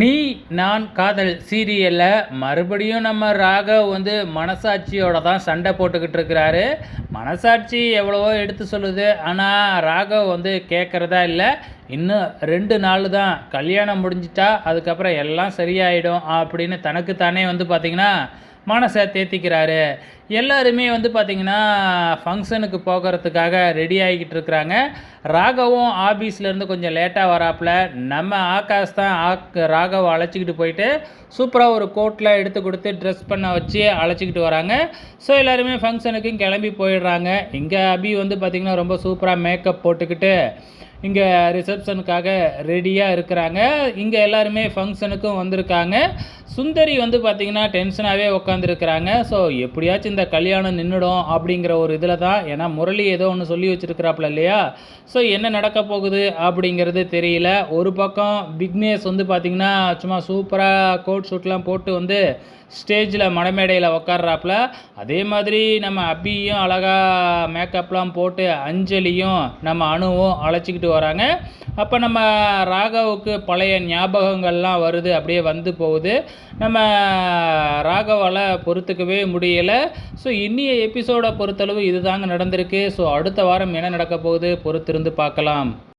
நீ நான் காதல் சீரியலில் மறுபடியும் நம்ம ராகவ் மனசாட்சியோட தான் சண்டை போட்டுக்கிட்டு இருக்கிறாரு. மனசாட்சி எவ்வளவோ எடுத்து சொல்லுது, ஆனால் ராகவ் கேட்குறதா இல்லை. இன்னும் 2 நாள் தான் கல்யாணம் முடிஞ்சிட்டா அதுக்கப்புறம் எல்லாம் சரியாயிடும் அப்படின்னு தனக்கு தானே பார்த்திங்கன்னா மனசை தேத்திக்கிறாரு. எல்லாருமே பார்த்திங்கன்னா ஃபங்க்ஷனுக்கு போகிறதுக்காக ரெடி ஆகிக்கிட்டு இருக்கிறாங்க. ராகவும் ஆஃபீஸ்லேருந்து கொஞ்சம் லேட்டாக வராப்புல. நம்ம ஆகாஷ் தான் ராகவை அழைச்சிக்கிட்டு போயிட்டு சூப்பராக ஒரு கோட்டில் எடுத்து கொடுத்து ட்ரெஸ் பண்ண வச்சு அழைச்சிக்கிட்டு வராங்க. ஸோ எல்லாருமே ஃபங்க்ஷனுக்கும் கிளம்பி போயிடுறாங்க. இங்கே அபி பார்த்திங்கன்னா ரொம்ப சூப்பராக மேக்கப் போட்டுக்கிட்டு இங்கே ரிசப்ஷனுக்காக ரெடியாக இருக்கிறாங்க. இங்கே எல்லாருமே ஃபங்க்ஷனுக்கும் வந்திருக்காங்க. சுந்தரி பார்த்திங்கன்னா டென்ஷனாகவே உட்காந்துருக்குறாங்க. ஸோ எப்படியாச்சும் இந்த கல்யாணம் நின்றுடும் அப்படிங்கிற ஒரு இதில் தான். ஏன்னா முரளி ஏதோ ஒன்று சொல்லி வச்சுருக்கிறாப்புல இல்லையா. ஸோ என்ன நடக்க போகுது அப்படிங்கிறது தெரியல. ஒரு பக்கம் விக்னேஷ் பார்த்திங்கன்னா சும்மா சூப்பராக கோட் ஷூட்லாம் போட்டு ஸ்டேஜில் மடமேடையில் உக்காடுறாப்புல. அதே மாதிரி நம்ம அபியும் அழகாக மேக்கப்லாம் போட்டு அஞ்சலியும் நம்ம அணுவும் அழைச்சிக்கிட்டு வராங்க. அப்போ நம்ம ராகவுக்கு பழைய ஞாபகங்கள்லாம் வருது, அப்படியே போகுது. நம்ம ராகவால் பொறுத்துக்கவே முடியலை. ஸோ இன்னிய எபிசோடை பொறுத்தளவு இதுதாங்க நடந்திருக்கு. ஸோ அடுத்த வாரம் என்ன நடக்க போகுது பொறுத்திருந்து பார்க்கலாம்.